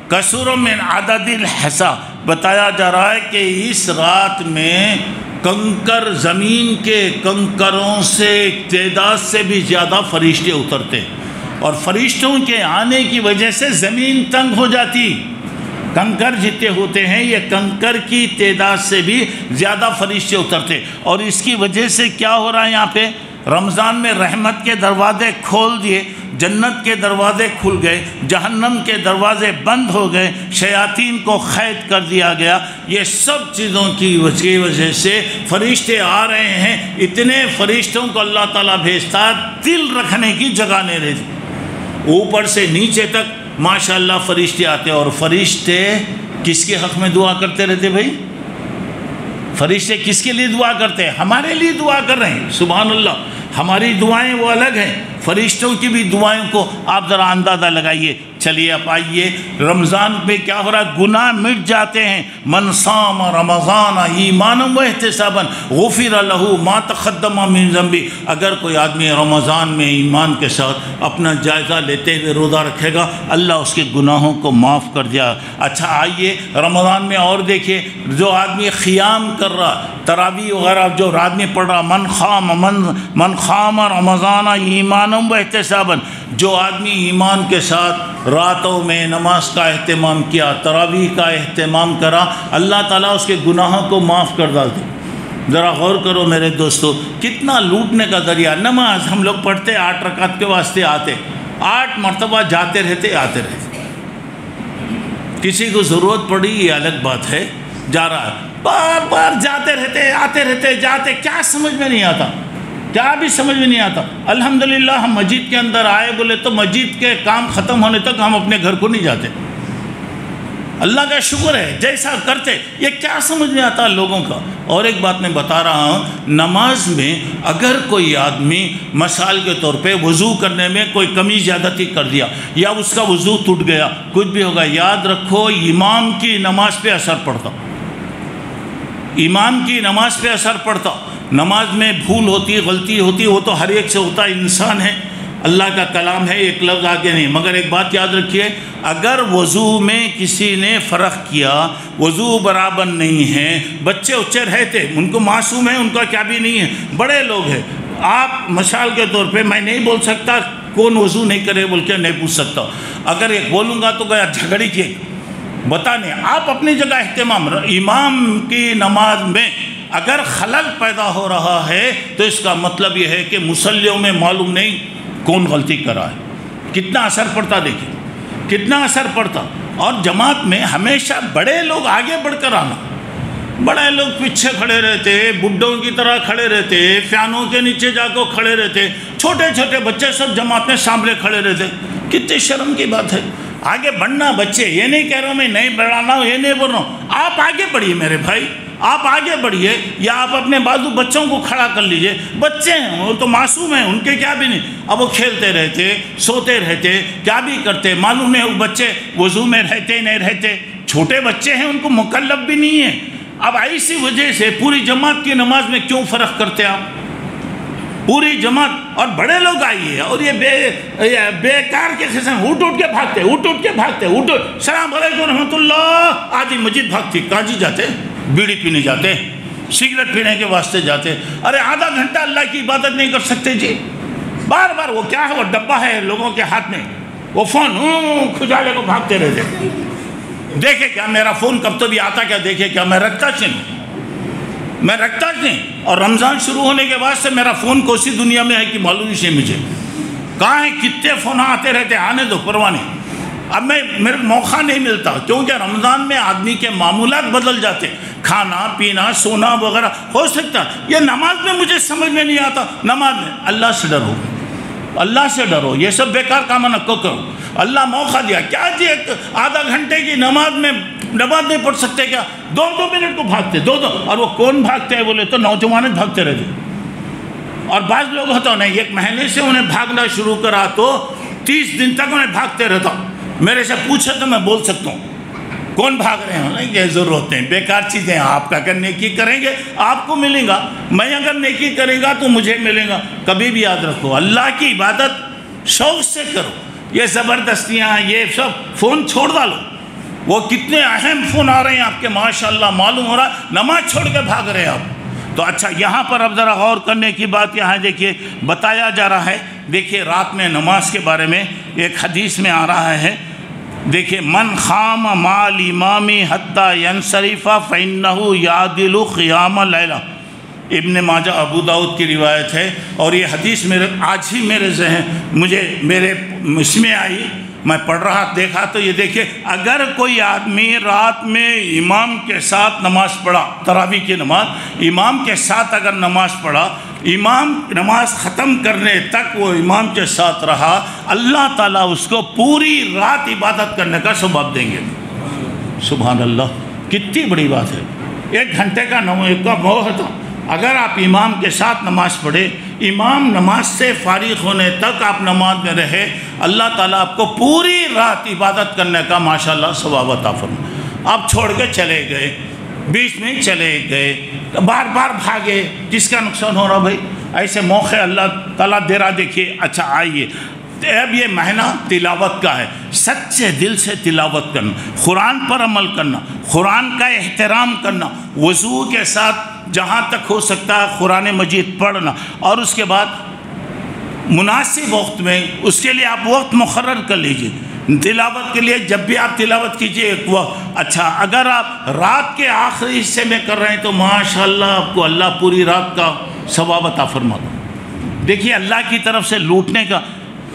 کثر من عدد الحصا، بتایا جا رہا ہے کہ اس رات میں کنکر، زمین کے کنکروں سے تعداد سے بھی زیادہ فرشتے اترتے، اور فرشتوں کے آنے کی وجہ سے زمین تنگ ہو جاتی۔ کنکر جتنے ہوتے ہیں یہ کنکر کی تعداد سے بھی زیادہ فرشتے اترتے، اور اس کی وجہ سے کیا ہو رہا ہے یہاں پہ، رمضان میں رحمت کے دروازے کھول دیے، جنت کے دروازے کھل گئے، جہنم کے دروازے بند ہو گئے، شیاطین کو قید کر دیا گیا۔ یہ سب چیزوں کی وجہ سے فرشتے آ رہے ہیں، اتنے فرشتوں کو اللہ تعالیٰ بھیجتا، دل رکھنے کی جگہ نہیں رہتی، اوپر سے نیچے تک ماشاءاللہ فرشتے آتے۔ اور فرشتے کس کے حق میں دعا کرتے رہتے بھائی؟ فرشتے کس کے لیے دعا کرتے ہیں؟ ہمارے لیے دعا کر رہے ہیں، سبحان اللہ۔ ہماری دعائیں وہ الگ ہیں، فرشتوں کی بھی دعائیں کو آپ ذرا اندازہ لگائیے۔ چلیے اب آئیے، رمضان پہ کیا ہو رہا ہے، گناہ مٹ جاتے ہیں۔ من صام رمضان ایمانا و احتسابا غفر له ما تقدم من ذنبہ، اگر کوئی آدمی رمضان میں ایمان کے ساتھ اپنا جائزہ لیتے ہوئے روزہ رکھے گا، اللہ اس کے گناہوں کو معاف کر دیا۔ اچھا آئیے رمضان میں اور دیکھیے، جو آدمی قیام کر رہا، تراویح وغیرہ جو آدمی پڑھ رہا، من خام رمضان ایمانا و احتسابا، جو آدمی ایمان کے ساتھ راتوں میں نماز کا اہتمام کیا، تراویح کا اہتمام کرا، اللہ تعالیٰ اس کے گناہوں کو معاف کر ڈالتے۔ ذرا غور کرو میرے دوستو، کتنا لوٹنے کا ذریعہ۔ نماز ہم لوگ پڑھتے 8 رکعت کے واسطے آتے، 8 مرتبہ جاتے رہتے آتے رہتے۔ کسی کو ضرورت پڑی یہ الگ بات ہے، جا رہا ہے، بار بار جاتے رہتے آتے رہتے جاتے، کیا سمجھ میں نہیں آتا، کیا بھی سمجھ میں نہیں آتا۔ الحمدللہ ہم مسجد کے اندر آئے بولے تو مسجد کے کام ختم ہونے تک ہم اپنے گھر کو نہیں جاتے۔ اللہ کا شکر ہے، جیسا کرتے، یہ کیا سمجھ میں آتا لوگوں کا۔ اور ایک بات میں بتا رہا ہوں، نماز میں اگر کوئی آدمی مثال کے طور پہ وضو کرنے میں کوئی کمی زیادتی کر دیا، یا اس کا وضو ٹوٹ گیا، کچھ بھی ہوگا، یاد رکھو امام کی نماز پہ اثر پڑتا، امام کی نماز پہ اثر پڑتا۔ نماز میں بھول ہوتی، غلطی ہوتی، وہ تو ہر ایک سے ہوتا، انسان ہے، اللہ کا کلام ہے، ایک لفظ آگے نہیں۔ مگر ایک بات یاد رکھیے، اگر وضو میں کسی نے فرق کیا، وضو برابر نہیں ہے، بچے اچے رہتے، ان کو معصوم ہے، ان کا کیا بھی نہیں ہے، بڑے لوگ ہیں، آپ مثال کے طور پہ میں نہیں بول سکتا کون وضو نہیں کرے بول کے نہیں پوچھ سکتا، اگر ایک بولوں گا تو گیا جھگڑی کی بتانے۔ آپ اپنی جگہ اہتمام، امام کی نماز میں اگر خلل پیدا ہو رہا ہے تو اس کا مطلب یہ ہے کہ مصلیوں میں معلوم نہیں کون غلطی کرا ہے۔ کتنا اثر پڑتا، دیکھیں کتنا اثر پڑتا۔ اور جماعت میں ہمیشہ بڑے لوگ آگے بڑھ کر آنا، بڑے لوگ پیچھے کھڑے رہتے، بڈھوں کی طرح کھڑے رہتے، فیانوں کے نیچے جا کے کھڑے رہتے، چھوٹے چھوٹے بچے سب جماعت میں سامنے کھڑے رہتے۔ کتنی شرم کی بات ہے، آگے بڑھنا بچے، یہ نہیں کہہ رہا ہوں میں نہیں بڑھانا ہوں، یہ نہیں بول رہا ہوں، آپ آگے بڑھیے میرے بھائی، آپ آگے بڑھیے، یا آپ اپنے بازو بچوں کو کھڑا کر لیجئے، بچے ہیں وہ تو معصوم ہیں، ان کے کیا بھی نہیں، اب وہ کھیلتے رہتے، سوتے رہتے، کیا بھی کرتے، معلوم نہیں وہ بچے وضو میں رہتے نہیں رہتے، چھوٹے بچے ہیں، ان کو مکلف بھی نہیں ہے۔ اب ایسی وجہ سے پوری جماعت کی نماز میں کیوں فرق کرتے آپ؟ پوری جماعت اور بڑے لوگ آئیے، اور یہ بیکار کے قسم اٹھ کے بھاگتے، اٹھ کے بھاگتے، السلام علیکم رحمۃ اللہ، آدھی مسجد بھاگتی، کہاں جی جاتے؟ بیڑی پینے جاتے، سگریٹ پینے کے واسطے جاتے، ارے آدھا گھنٹہ اللہ کی عبادت نہیں کر سکتے جی، بار بار وہ کیا ہے، وہ ڈبہ ہے لوگوں کے ہاتھ میں، وہ فون کھجالے کو بھاگتے رہتے، دیکھے کیا میرا فون کب تو بھی آتا کیا، دیکھے کیا میں رکھتا نہیں، اور رمضان شروع ہونے کے بعد سے میرا فون کوسی دنیا میں ہے کہ معلوم نہیں مجھے، کہاں ہیں، کتنے فون آتے رہتے، آنے دو پرواہ نہیں۔ اب میرے موقع نہیں ملتا، کیونکہ رمضان میں آدمی کے معمولات بدل جاتے، کھانا پینا سونا وغیرہ ہو سکتا، یہ نماز میں مجھے سمجھ میں نہیں آتا۔ نماز میں اللہ سے ڈرو، اللہ سے ڈرو، یہ سب بیکار کام نہ کرو، اللہ موقع دیا، کیا جی آدھا گھنٹے کی نماز میں نماز نہیں پڑھ سکتے کیا، 2 منٹ کو بھاگتے، 2 اور وہ کون بھاگتے ہیں بولے تو نوجوان بھاگتے رہتے، اور بعض لوگ ہوتا نہیں، 1 مہینے سے انہیں بھاگنا شروع کرا تو 30 دن تک انہیں بھاگتے رہتا، میرے سے پوچھے تو میں بول سکتا ہوں، کون بھاگ رہے ہیں؟ یہ ضرورت نہیں، بیکار چیزیں ہیں. آپ کا اگر نیکی کریں گے آپ کو ملیں گا، میں اگر نیکی کریں گا تو مجھے ملے گا. کبھی بھی یاد رکھو اللہ کی عبادت شوق سے کرو. یہ زبردستیاں یہ سب فون چھوڑ ڈالو. وہ کتنے اہم فون آ رہے ہیں آپ کے ماشاءاللہ، معلوم ہو رہا ہے نماز چھوڑ کے بھاگ رہے ہیں آپ. تو اچھا یہاں پر اب ذرا غور کرنے کی بات یہاں دیکھیے بتایا جا رہا ہے. دیکھیے رات میں نماز کے بارے میں ایک حدیث میں آ رہا ہے. دیکھیے من خام مال امامی حتی ینصرف فإنہ یعدل قیام لیلہ. ابن ماجہ ابو داؤد کی روایت ہے، اور یہ حدیث آج ہی میرے ذہن میرے اس میں آئی. میں پڑھ رہا دیکھا تو یہ دیکھیں اگر کوئی آدمی رات میں امام کے ساتھ نماز پڑھا، تراویح کی نماز امام کے ساتھ اگر نماز پڑھا، امام نماز ختم کرنے تک وہ امام کے ساتھ رہا، اللہ تعالیٰ اس کو پوری رات عبادت کرنے کا ثواب دیں گے. سبحان اللہ، کتنی بڑی بات ہے. 1 گھنٹے کا موقع تھا. اگر آپ امام کے ساتھ نماز پڑھے، امام نماز سے فارغ ہونے تک آپ نماز میں رہے، اللہ تعالیٰ آپ کو پوری رات عبادت کرنے کا ماشاءاللہ ثواب عطا فرمائے. آپ چھوڑ کے چلے گئے، بیچ میں چلے گئے، بار بار بھاگے، کس کا نقصان ہو رہا بھائی؟ ایسے موقع اللہ تعالیٰ دے رہا. دیکھیے اچھا آئیے، اب یہ مہینہ تلاوت کا ہے. سچے دل سے تلاوت کرنا، قرآن پر عمل کرنا، قرآن کا احترام کرنا، وضو کے ساتھ جہاں تک ہو سکتا ہے قرآن مجید پڑھنا، اور اس کے بعد مناسب وقت میں اس کے لیے آپ وقت مقرر کر لیجئے تلاوت کے لیے. جب بھی آپ تلاوت کیجئے ایک وقت. اچھا اگر آپ رات کے آخری حصے میں کر رہے ہیں تو ماشاءاللہ آپ کو اللہ پوری رات کا ثواب عطا فرماتا. دیکھیے اللہ کی طرف سے لوٹنے کا.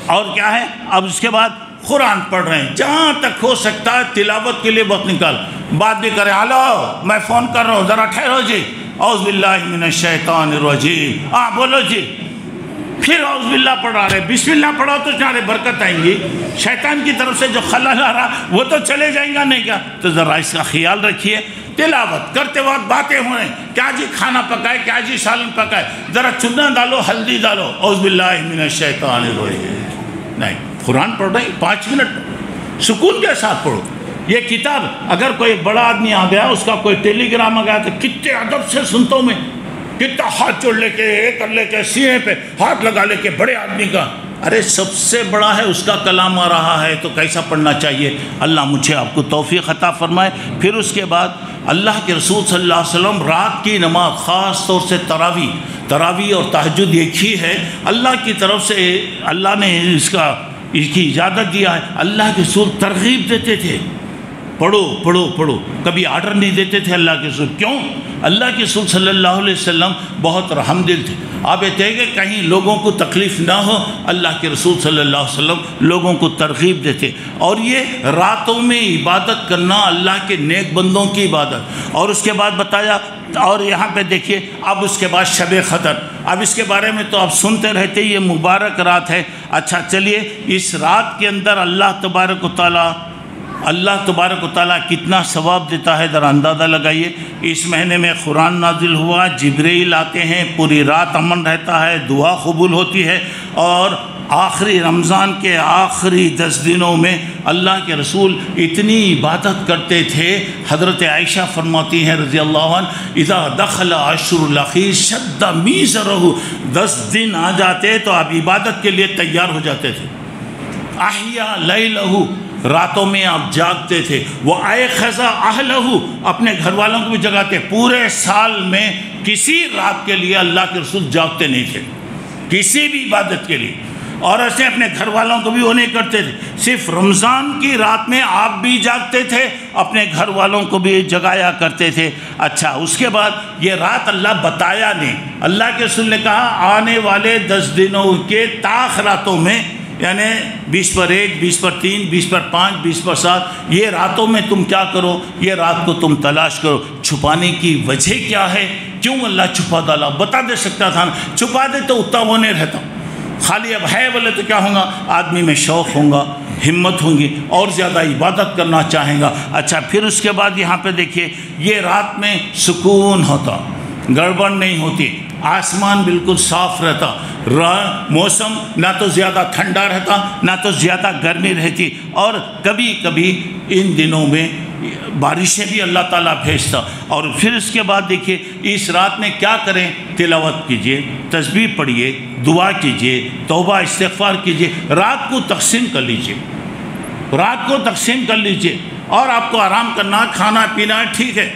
اور کیا ہے، اب اس کے بعد قرآن پڑھ رہے ہیں، جہاں تک ہو سکتا ہے تلاوت کے لیے وقت نکال. بات بھی کریں، ہلو میں فون کر رہا ہوں ذرا ٹھہرو جی، اعوذ باللہ من الشیطان الرجیم، ہاں بولو جی. پھر اعوذ باللہ پڑھ رہے، بسم اللہ پڑھو تو چارے برکت آئیں گی. شیطان کی طرف سے جو خلل آ رہا وہ تو چلے جائیں گا نہیں کیا؟ تو ذرا اس کا خیال رکھیے. تلاوت کرتے وقت باتیں ہو رہے ہیں، کیا جی کھانا پکائے، کیا جی سالن پکائے، ذرا چنا ڈالو، ہلدی ڈالو، اعوذ باللہ من الشیطان الرجیم. نہیں، قرآن پڑھ رہے ہیں 5 منٹ سکون کے ساتھ پڑھو. یہ کتاب اگر کوئی بڑا آدمی آ گیا، اس کا کوئی ٹیلی گرام آ گیا تو کتنے ادب سے سنتا ہوں میں، کتنا ہاتھ جوڑ لے کے کر لے کے سینے پہ ہاتھ لگا لے کے بڑے آدمی کا. ارے سب سے بڑا ہے، اس کا کلام آ رہا ہے تو کیسا پڑھنا چاہیے. اللہ مجھے آپ کو توفیق عطا فرمائے. پھر اس کے بعد اللہ کے رسول صلی اللہ علیہ وسلم رات کی نماز، خاص طور سے تراویح اور تہجد ایک ہی ہے، اللہ کی طرف سے اللہ نے اس کی اجازت دیا ہے. اللہ کے رسول ترغیب دیتے تھے، پڑھو پڑھو پڑھو. کبھی آرڈر نہیں دیتے تھے اللہ کے رسول. کیوں؟ اللہ کے رسول صلی اللہ علیہ وسلم بہت رحم دل تھے. آپ یہ کہ کہیں لوگوں کو تکلیف نہ ہو، اللہ کے رسول صلی اللہ علیہ وسلم لوگوں کو ترغیب دیتے. اور یہ راتوں میں عبادت کرنا اللہ کے نیک بندوں کی عبادت. اور اس کے بعد بتایا، اور یہاں پہ دیکھیے اب اس کے بعد شب قدر. اب اس کے بارے میں تو آپ سنتے رہتے، یہ مبارک رات ہے. اچھا چلیے، اس رات کے اندر اللہ تبارک و تعالیٰ کتنا ثواب دیتا ہے ذرا اندازہ لگائیے. اس مہینے میں قرآن نازل ہوا، جبرائیل آتے ہیں، پوری رات امن رہتا ہے، دعا قبول ہوتی ہے. اور آخری رمضان کے آخری 10 دنوں میں اللہ کے رسول اتنی عبادت کرتے تھے. حضرت عائشہ فرماتی ہیں رضی اللہ عنہ، اذا دخل عشر الاخیر شد میزرہ، 10 دن آ جاتے تو آپ عبادت کے لیے تیار ہو جاتے تھے. احیا لیلہ، راتوں میں آپ جاگتے تھے. وہ ایقظ اہلہ، اپنے گھر والوں کو بھی جگاتے. پورے سال میں کسی رات کے لیے اللہ کے رسول جاگتے نہیں تھے، کسی بھی عبادت کے لیے. اور ایسے اپنے گھر والوں کو بھی وہ نہیں کرتے تھے. صرف رمضان کی رات میں آپ بھی جاگتے تھے، اپنے گھر والوں کو بھی جگایا کرتے تھے. اچھا اس کے بعد یہ رات اللہ بتایا نہیں. اللہ کے رسول نے کہا آنے والے 10 دنوں کے تاخراتوں میں، یعنی 20/1، 20/3، 20/5، 20/7، یہ راتوں میں تم کیا کرو، یہ رات کو تم تلاش کرو. چھپانے کی وجہ کیا ہے؟ کیوں اللہ چھپا ڈالا؟ بتا دے سکتا تھا نا. چھپا دے تو اتنا وہ نہیں رہتا. خالی اب ہے بولے تو کیا ہوگا، آدمی میں شوق ہوگا، ہمت ہوں گی، اور زیادہ عبادت کرنا چاہیں گا. اچھا پھر اس کے بعد یہاں پہ دیکھیے، یہ رات میں سکون ہوتا، گڑبڑ نہیں ہوتی، آسمان بالکل صاف رہتا، موسم نہ تو زیادہ ٹھنڈا رہتا نہ تو زیادہ گرمی رہتی. اور کبھی کبھی ان دنوں میں بارشیں بھی اللہ تعالیٰ بھیجتا. اور پھر اس کے بعد دیکھیے اس رات میں کیا کریں؟ تلاوت کیجئے، تسبیح پڑھیے، دعا کیجئے، توبہ استغفار کیجئے. رات کو تقسیم کر لیجئے، رات کو تقسیم کر لیجئے. اور آپ کو آرام کرنا، کھانا پینا ٹھیک ہے،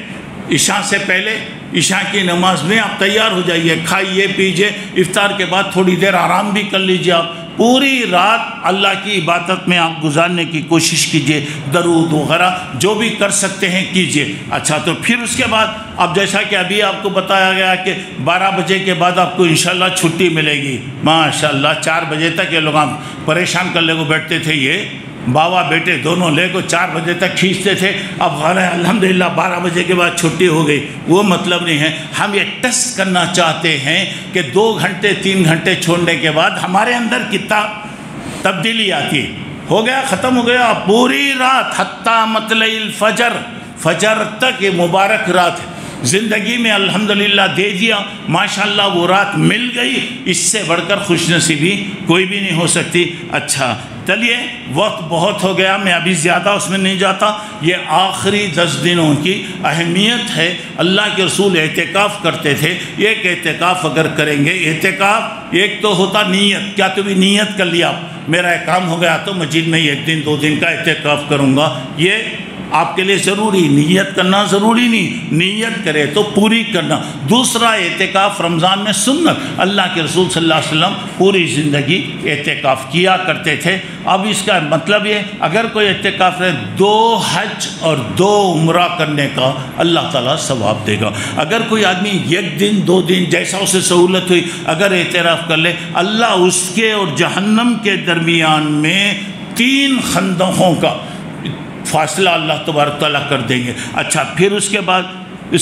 عشاء سے پہلے عشاء کی نماز میں آپ تیار ہو جائیے، کھائیے پیجئے. افطار کے بعد تھوڑی دیر آرام بھی کر لیجئے. آپ پوری رات اللہ کی عبادت میں آپ گزارنے کی کوشش کیجئے، درود وغیرہ جو بھی کر سکتے ہیں کیجئے. اچھا، تو پھر اس کے بعد اب جیسا کہ ابھی آپ کو بتایا گیا کہ 12 بجے کے بعد آپ کو انشاءاللہ چھٹی ملے گی. ماشاءاللہ 4 بجے تک یہ لوگ آپ پریشان کرنے کو بیٹھتے تھے، یہ باوا بیٹے دونوں لے کو 4 بجے تک کھینچتے تھے. اب الحمدللہ 12 بجے کے بعد چھٹی ہو گئی. وہ مطلب نہیں ہے. ہم یہ ٹیسٹ کرنا چاہتے ہیں کہ 2 گھنٹے 3 گھنٹے چھوڑنے کے بعد ہمارے اندر کتنا تبدیلی آتی ہے. ہو گیا، ختم ہو گیا. پوری رات حتی مطلع الفجر، فجر تک یہ مبارک رات ہے. زندگی میں الحمدللہ دے دیا، ماشاءاللہ وہ رات مل گئی. اس سے بڑھ کر خوش نصیبی کوئی بھی نہیں ہو سکتی. اچھا چلیے، وقت بہت ہو گیا، میں ابھی زیادہ اس میں نہیں جاتا. یہ آخری 10 دنوں کی اہمیت ہے. اللہ کے رسول اعتکاف کرتے تھے. ایک اعتکاف اگر کریں گے، اعتکاف ایک تو ہوتا نیت. کیا تو بھی نیت کر لیا میرا ایک کام ہو گیا تو مسجد میں 1 دن 2 دن کا اعتکاف کروں گا، یہ آپ کے لیے ضروری. نیت کرنا ضروری نہیں، نیت کرے تو پوری کرنا. دوسرا اعتکاف رمضان میں سنت. اللہ کے رسول صلی اللہ علیہ وسلم پوری زندگی اعتکاف کیا کرتے تھے. اب اس کا مطلب یہ، اگر کوئی اعتکاف رہے 2 حج اور 2 عمرہ کرنے کا اللہ تعالیٰ ثواب دے گا. اگر کوئی آدمی 1 دن 2 دن جیسا اسے سہولت ہوئی اگر اعتراف کر لے، اللہ اس کے اور جہنم کے درمیان میں 3 خندقوں کا فاصلہ اللہ تبارک تعالیٰ کر دیں گے. اچھا، پھر اس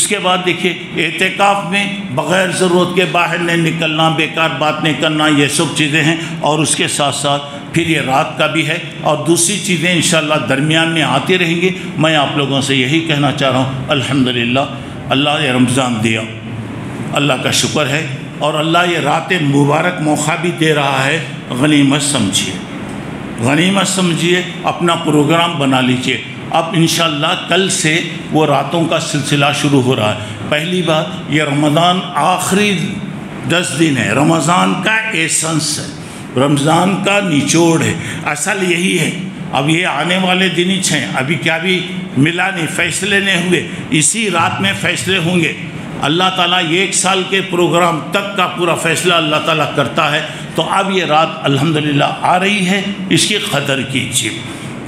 کے بعد دیکھیے اعتکاف میں بغیر ضرورت کے باہر نہیں نکلنا، بیکار بات نہیں کرنا، یہ سب چیزیں ہیں. اور اس کے ساتھ ساتھ پھر یہ رات کا بھی ہے اور دوسری چیزیں انشاءاللہ درمیان میں آتی رہیں گی. میں آپ لوگوں سے یہی کہنا چاہ رہا ہوں، الحمدللہ اللہ یہ رمضان دیا، اللہ کا شکر ہے. اور اللہ یہ رات مبارک موقع بھی دے رہا ہے. غنیمت سمجھیے، غنیمت سمجھیے، اپنا پروگرام بنا لیجئے. اب انشاءاللہ کل سے وہ راتوں کا سلسلہ شروع ہو رہا ہے. پہلی بات، یہ رمضان آخری 10 دن ہے، رمضان کا ایسنس ہے، رمضان کا نچوڑ ہے، اصل یہی ہے. اب یہ آنے والے دن ہی ہیں، ابھی کیا بھی ملا نہیں، فیصلے نہیں ہوئے، اسی رات میں فیصلے ہوں گے. اللہ تعالیٰ 1 سال کے پروگرام تک کا پورا فیصلہ اللہ تعالیٰ کرتا ہے. تو اب یہ رات الحمدللہ آ رہی ہے، اس کی قدر کیجیے.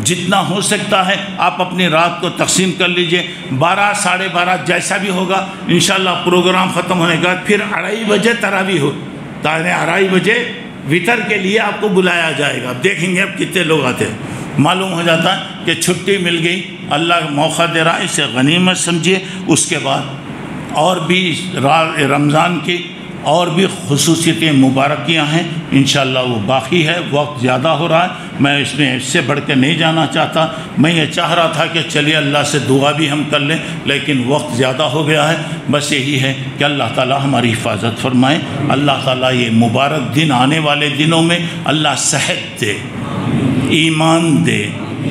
جتنا ہو سکتا ہے آپ اپنی رات کو تقسیم کر لیجئے. 12 ساڑھے 12 جیسا بھی ہوگا انشاءاللہ پروگرام ختم ہونے کا پھر 2:30 بجے تراویح ہو، 2:30 بجے وطر کے لیے آپ کو بلایا جائے گا. دیکھیں گے اب کتنے لوگ آتے ہیں. معلوم ہو جاتا ہے کہ چھٹی مل گئی، اللہ موقع دے رہا ہے، اسے غنیمت سمجھیے. اس کے بعد اور بھی رمضان کی اور بھی خصوصیتیں مبارکیاں ہیں انشاءاللہ، وہ باقی ہے. وقت زیادہ ہو رہا ہے، میں اس میں اس سے بڑھ کے نہیں جانا چاہتا. میں یہ چاہ رہا تھا کہ چلیے اللہ سے دعا بھی ہم کر لیں، لیکن وقت زیادہ ہو گیا ہے. بس یہی ہے کہ اللہ تعالیٰ ہماری حفاظت فرمائے. اللہ تعالیٰ یہ مبارک دن آنے والے دنوں میں اللہ صحت دے، ایمان دے،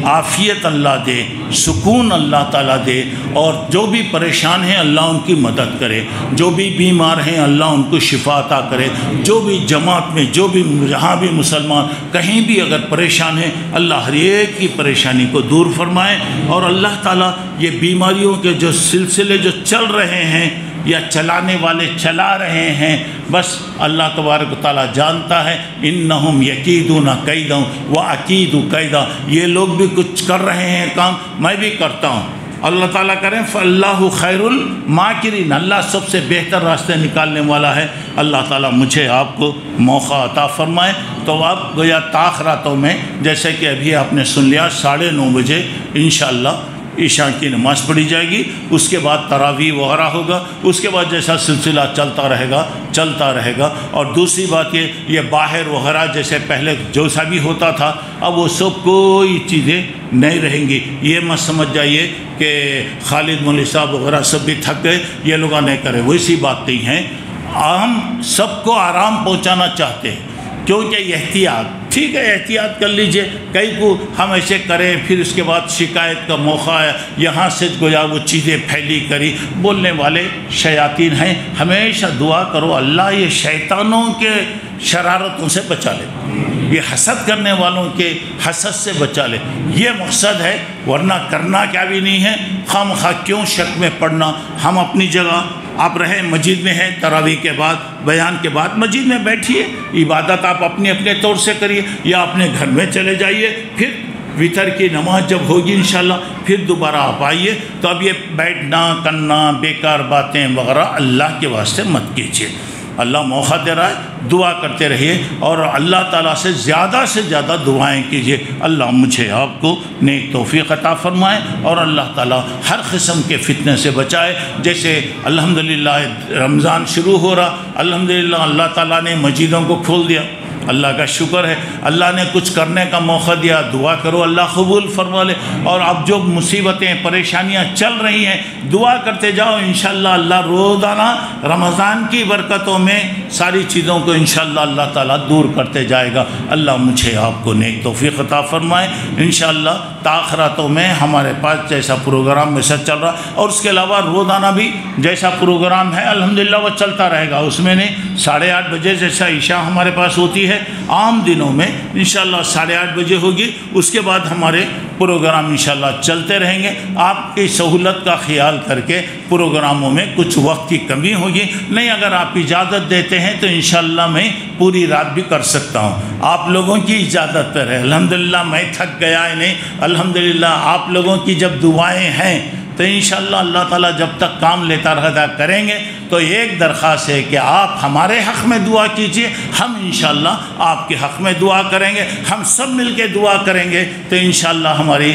عافیت اللہ دے، سکون اللہ تعالیٰ دے. اور جو بھی پریشان ہیں اللہ ان کی مدد کرے، جو بھی بیمار ہیں اللہ ان کو شفا عطا کرے. جو بھی جماعت میں، جو بھی جہاں بھی مسلمان کہیں بھی اگر پریشان ہیں اللہ ہر ایک کی پریشانی کو دور فرمائے. اور اللہ تعالیٰ یہ بیماریوں کے جو سلسلے جو چل رہے ہیں یا چلانے والے چلا رہے ہیں، بس اللہ تبارک و تعالیٰ جانتا ہے. انہم یکیدون کیدا واکید کیدا، یہ لوگ بھی کچھ کر رہے ہیں کام، میں بھی کرتا ہوں. اللہ تعالیٰ کریں فاللہ خیر الماکرین، اللہ سب سے بہتر راستے نکالنے والا ہے. اللہ تعالیٰ مجھے آپ کو موقع عطا فرمائے. تو اب گویا تاخراتوں میں جیسے کہ ابھی آپ نے سن لیا 9:30 بجے انشاءاللہ عشاء کی نماز پڑھی جائے گی. اس کے بعد تراویح وغیرہ ہوگا. اس کے بعد جیسا سلسلہ چلتا رہے گا. اور دوسری بات یہ باہر وغیرہ جیسے پہلے جیسا بھی ہوتا تھا اب وہ سب کوئی چیزیں نہیں رہیں گی. یہ مت سمجھ جائیے کہ خالد مولوی صاحب وغیرہ سب بھی تھک گئے، یہ لوگ نہیں کرے، ویسی بات نہیں ہے. ہم سب کو آرام پہنچانا چاہتے ہیں کیونکہ احتیاط ٹھیک ہے احتیاط کر لیجئے، کئی کو ہم ایسے کریں پھر اس کے بعد شکایت کا موقع ہے، یہاں سے گویا وہ چیزیں پھیلی کری، بولنے والے شیاطین ہیں۔ ہمیشہ دعا کرو اللہ یہ شیطانوں کے شرارتوں سے بچا لے، یہ حسد کرنے والوں کے حسد سے بچا لے، یہ مقصد ہے، ورنہ کرنا کیا بھی نہیں ہے، خام خواہ کیوں شک میں پڑنا۔ ہم اپنی جگہ، آپ رہیں مسجد میں ہیں، تراویح کے بعد بیان کے بعد مسجد میں بیٹھیے، عبادت آپ اپنے طور سے کریے، یا اپنے گھر میں چلے جائیے، پھر وطر کی نماز جب ہوگی انشاءاللہ پھر دوبارہ آپ آئیے۔ تو اب یہ بیٹھنا کرنا بیکار باتیں وغیرہ اللہ کے واسطے مت کیجیے، اللہ موقع دے رہا ہے، دعا کرتے رہیے اور اللہ تعالیٰ سے زیادہ دعائیں کیجیے، اللہ مجھے آپ کو نیک توفیق عطا فرمائے اور اللہ تعالیٰ ہر قسم کے فتنے سے بچائے۔ جیسے الحمدللہ رمضان شروع ہو رہا، الحمدللہ اللہ تعالیٰ نے مسجدوں کو کھول دیا، اللہ کا شکر ہے، اللہ نے کچھ کرنے کا موقع دیا، دعا کرو اللہ قبول فرما لے۔ اور اب جو مصیبتیں پریشانیاں چل رہی ہیں دعا کرتے جاؤ، انشاءاللہ اللہ روزانہ رمضان کی برکتوں میں ساری چیزوں کو انشاءاللہ اللہ تعالیٰ دور کرتے جائے گا۔ اللہ مجھے آپ کو نیک توفیق عطا فرمائے۔ انشاءاللہ تاخراتوں میں ہمارے پاس جیسا پروگرام ویسا چل رہا، اور اس کے علاوہ روزانہ بھی جیسا پروگرام ہے الحمدللہ وہ چلتا رہے گا، اس میں نہیں 8:30 بجے جیسا عشاء ہمارے پاس ہوتی ہے عام دنوں میں انشاءاللہ 8:30 بجے ہوگی، اس کے بعد ہمارے پروگرام انشاءاللہ چلتے رہیں گے۔ آپ کی سہولت کا خیال کر کے پروگراموں میں کچھ وقت کی کمی ہوگی، نہیں اگر آپ اجازت دیتے ہیں تو انشاءاللہ میں پوری رات بھی کر سکتا ہوں، آپ لوگوں کی اجازت پر ہے۔ الحمدللہ میں تھک گیا ہی نہیں، الحمدللہ آپ لوگوں کی جب دعائیں ہیں تو انشاءاللہ اللہ تعالیٰ جب تک کام لیتا رہتا کریں گے۔ تو ایک درخواست ہے کہ آپ ہمارے حق میں دعا کیجئے، ہم انشاءاللہ آپ کے حق میں دعا کریں گے، ہم سب مل کے دعا کریں گے تو انشاءاللہ ہماری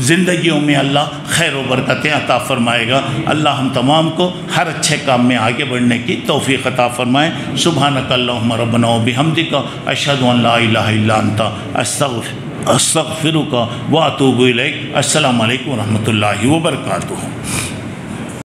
زندگیوں میں اللہ خیر و برکتیں عطا فرمائے گا۔ اللہ ہم تمام کو ہر اچھے کام میں آگے بڑھنے کی توفیق عطا فرمائے۔ سبحانک اللہم ربنا و بحمدک، اشہد ان لا الہ الا انت، استغفرک و اتوب الیک۔ السلام علیکم و رحمۃ اللہ وبرکاتہ۔